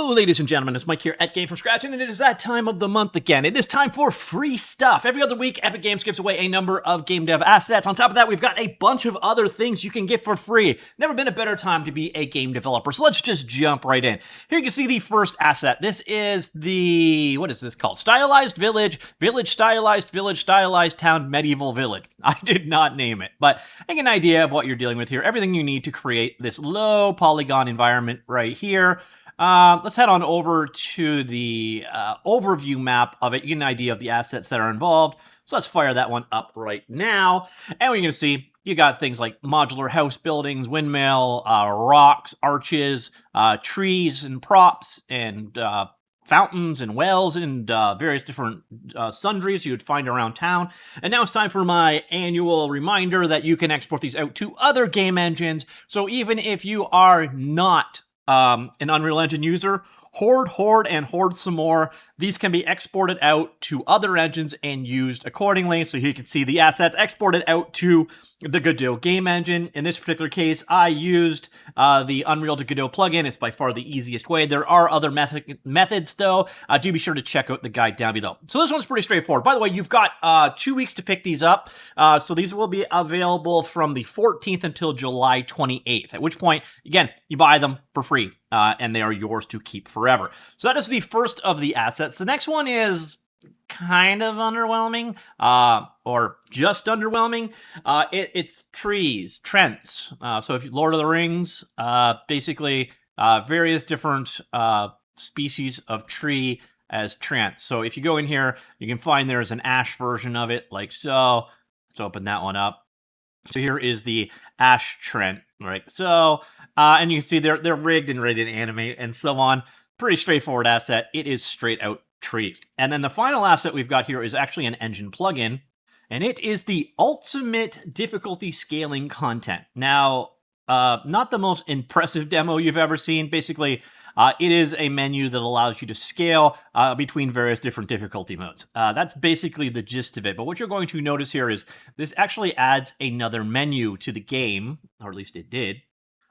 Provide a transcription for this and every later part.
Hello, ladies and gentlemen, it's Mike here at Gamefromscratch, and it is that time of the month again. It is time for free stuff. Every other week, Epic Games gives away a number of game dev assets. On top of that, we've got a bunch of other things you can get for free. Never been a better time to be a game developer, so let's just jump right in. Here you can see the first asset. This is the, what is this called? Stylized Village, Stylized Town, Medieval Village. I did not name it, but I get an idea of what you're dealing with here. Everything you need to create this low polygon environment right here. Let's head on over to the overview map of it. You get an idea of the assets that are involved. So let's fire that one up right now. And what you're going to see, you got things like modular house buildings, windmill, rocks, arches, trees and props, and fountains and wells and various different sundries you would find around town. And now it's time for my annual reminder that you can export these out to other game engines. So even if you are not an Unreal Engine user, hoard, and hoard some more. These can be exported out to other engines and used accordingly. So you can see the assets exported out to the Godot game engine. In this particular case, I used the Unreal to Godot plugin. It's by far the easiest way. There are other methods, though. Do be sure to check out the guide down below. So this one's pretty straightforward. By the way, you've got 2 weeks to pick these up. So these will be available from the 14th until July 28th, at which point, again, you buy them for free, and they are yours to keep forever. So that is the first of the assets. The next one is kind of underwhelming, or just underwhelming. It's trees, trents. So if you Lord of the Rings, basically various different species of tree as trents. So if you go in here, you can find there's an ash version of it, like so. Let's open that one up. So here is the ash trent, right? So, and you can see they're rigged and ready to animate and so on. Pretty straightforward asset. It is straight out trees. And then the final asset we've got here is actually an engine plugin, and it is the ultimate difficulty scaling content. Now, not the most impressive demo you've ever seen. Basically, it is a menu that allows you to scale between various different difficulty modes. That's basically the gist of it. But what you're going to notice here is this actually adds another menu to the game, or at least it did.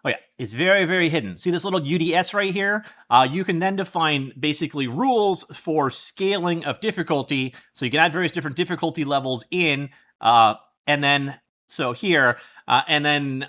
Oh yeah, it's very, very hidden. See this little UDS right here? You can then define basically rules for scaling of difficulty. So you can add various different difficulty levels in, and then, so here, and then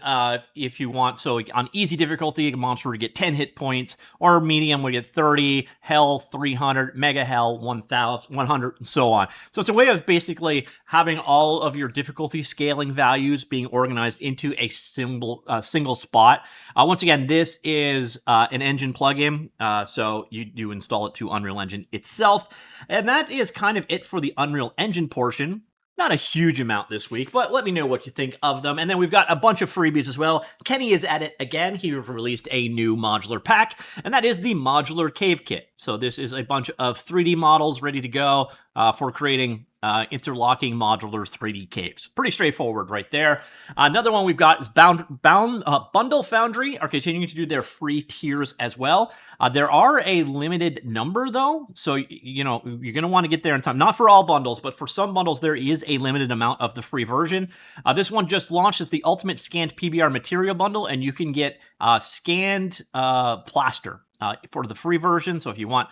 if you want, so on easy difficulty, a monster would get 10 hit points, or medium would get 30, hell 300, mega hell 1,000, 100, and so on. So it's a way of basically having all of your difficulty scaling values being organized into a single spot. Once again, this is an engine plugin, so you install it to Unreal Engine itself, and that is kind of it for the Unreal Engine portion. Not a huge amount this week, but let me know what you think of them. And then we've got a bunch of freebies as well. Kenney is at it again. He released a new modular pack, and that is the Modular Cave Kit. So this is a bunch of 3D models ready to go for creating interlocking modular 3D caves. Pretty straightforward right there. Another one we've got is Bundle Foundry are continuing to do their free tiers as well. There are a limited number though, so you know you're going to want to get there in time. Not for all bundles, but for some bundles there is a limited amount of the free version. This one just launched as the Ultimate Scanned PBR Material Bundle, and you can get scanned plaster for the free version. So if you want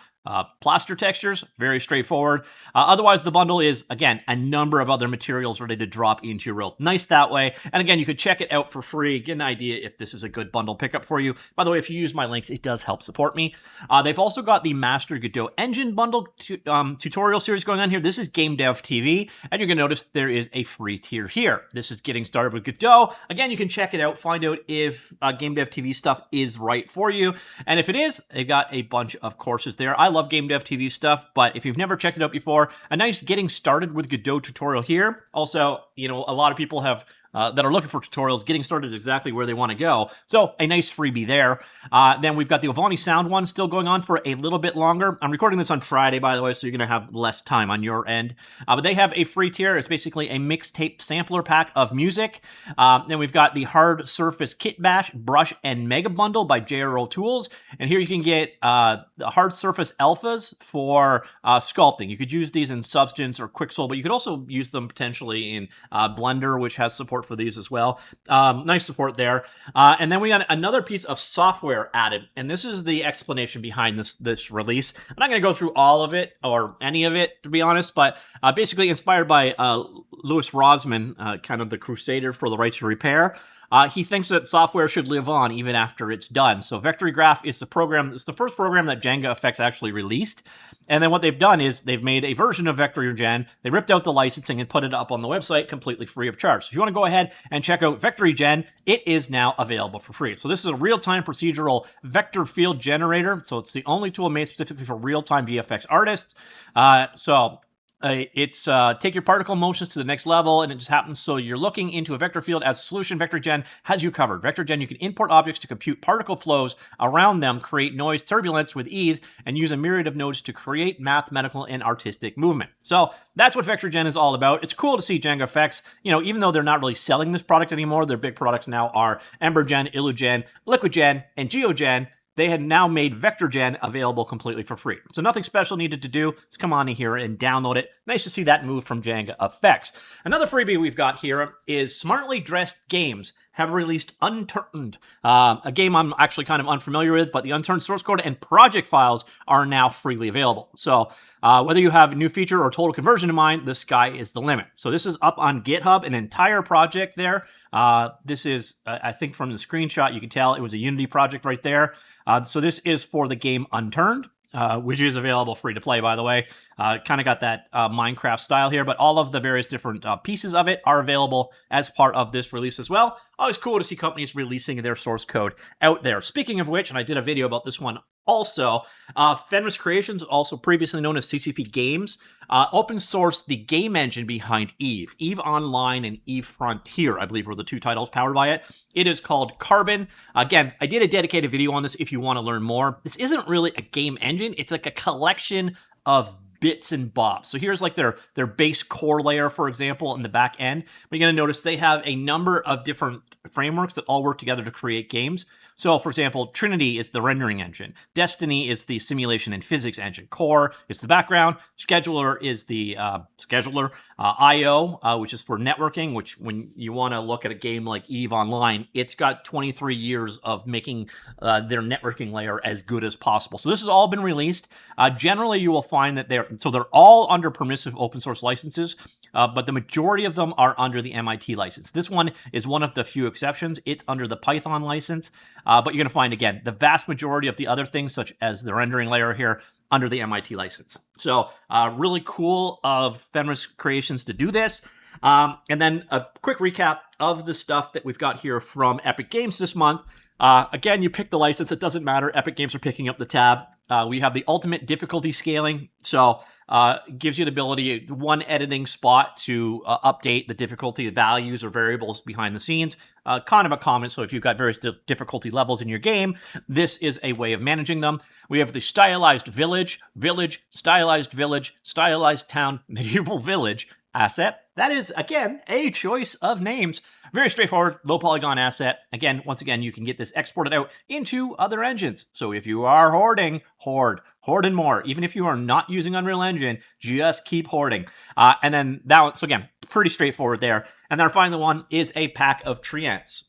plaster textures, very straightforward. Otherwise, the bundle is, again, a number of other materials ready to drop into your world. Nice that way. And again, you could check it out for free, get an idea if this is a good bundle pickup for you. By the way, if you use my links, it does help support me. They've also got the Master Godot Engine Bundle tutorial series going on here. This is GameDevTV, and you're going to notice there is a free tier here. This is getting started with Godot. Again, you can check it out, find out if GameDevTV stuff is right for you. And if it is, they've got a bunch of courses there. I love GameDevTV stuff, but if you've never checked it out before, a nice getting started with Godot tutorial here. Also, you know, a lot of people have that are looking for tutorials, getting started exactly where they want to go. So a nice freebie there. Then we've got the Ovani Sound one still going on for a little bit longer. I'm recording this on Friday, by the way, so you're going to have less time on your end. But they have a free tier. It's basically a mixtape sampler pack of music. Then we've got the Hard Surface Kit Bash, Brush, and Mega Bundle by JRO Tools. And here you can get the Hard Surface Alphas for sculpting. You could use these in Substance or Quixel, but you could also use them potentially in Blender, which has support support for these as well. Nice support there. And then we got another piece of software added, and this is the explanation behind this release. I'm not going to go through all of it or any of it, to be honest, but basically inspired by Louis Rosman, kind of the crusader for the right to repair. He thinks that software should live on even after it's done. So VectoryGraph is it's the first program that JangaFX actually released. And then what they've done is they've made a version of VectoryGen. They ripped out the licensing and put it up on the website completely free of charge. So if you want to go ahead and check out VectoryGen, it is now available for free. So this is a real-time procedural vector field generator. So it's the only tool made specifically for real-time VFX artists. It's take your particle motions to the next level, and it just happens so you're looking into a vector field as a solution. VectoryGen has you covered. VectoryGen, you can import objects to compute particle flows around them, create noise turbulence with ease, and use a myriad of nodes to create mathematical and artistic movement. So that's what VectoryGen is all about. It's cool to see JangaFX, even though they're not really selling this product anymore, their big products now are EmberGen, IlluGen, LiquidGen, and GeoGen. They had now made VectoryGen available completely for free. So nothing special needed to do. Let's come on in here and download it. Nice to see that move from JangaFX. Another freebie we've got here is Smartly Dressed Games have released Unturned, a game I'm actually kind of unfamiliar with, but the Unturned source code and project files are now freely available. So whether you have a new feature or total conversion in mind, the sky is the limit. So this is up on GitHub, an entire project there. This is, I think from the screenshot, you can tell it was a Unity project right there. So this is for the game Unturned, which is available free to play, by the way. Kind of got that Minecraft style here, but all of the various different pieces of it are available as part of this release as well. Always cool to see companies releasing their source code out there. Speaking of which, and I did a video about this one also, Fenris Creations, also previously known as CCP Games, open sourced the game engine behind Eve. Eve Online and Eve Frontier, I believe, were the two titles powered by it. It is called Carbon. Again, I did a dedicated video on this if you want to learn more. This isn't really a game engine. It's like a collection of bits and bobs. So here's like their base core layer, for example, in the back end. But you're going to notice they have a number of different frameworks that all work together to create games. So, for example, Trinity is the rendering engine. Destiny is the simulation and physics engine. Core is the background. Scheduler is the scheduler. IO, which is for networking, which when you want to look at a game like Eve Online, it's got 23 years of making their networking layer as good as possible. So this has all been released. Generally, you will find that they're all under permissive open source licenses, but the majority of them are under the MIT license. This one is one of the few exceptions. It's under the Python license, but you're going to find, again, the vast majority of the other things, such as the rendering layer here, under the MIT license. So really cool of Fenris Creations to do this. And then a quick recap of the stuff that we've got here from Epic Games this month. Again, you pick the license. It doesn't matter. Epic Games are picking up the tab. We have the ultimate difficulty scaling. So it gives you the ability, one editing spot to update the difficulty values or variables behind the scenes. Kind of a comment. So if you've got various difficulty levels in your game, this is a way of managing them. We have the stylized village, stylized town, medieval village asset. That is, again, a choice of names. Very straightforward, low polygon asset. Again, once again, you can get this exported out into other engines. So if you are hoarding, hoard and more. Even if you are not using Unreal Engine, just keep hoarding. And then that one, so again, pretty straightforward there. And then our final one is a pack of treants,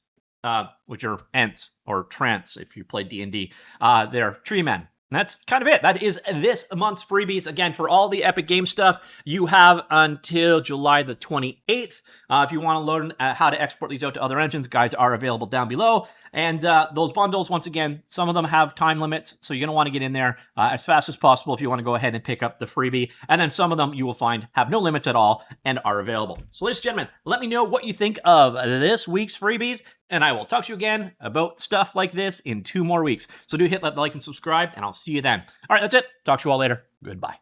which are ents or trance if you play D&D. They're tree men. That's kind of it. That is this month's freebies. Again, for all the Epic Games stuff, you have until July the 28th. If you want to learn how to export these out to other engines, guides are available down below. And those bundles, once again, some of them have time limits, so you're going to want to get in there as fast as possible if you want to go ahead and pick up the freebie. And then some of them you will find have no limits at all and are available. So ladies and gentlemen, let me know what you think of this week's freebies, and I will talk to you again about stuff like this in 2 more weeks. So do hit that like and subscribe, and I'll see you then. All right, that's it. Talk to you all later. Goodbye.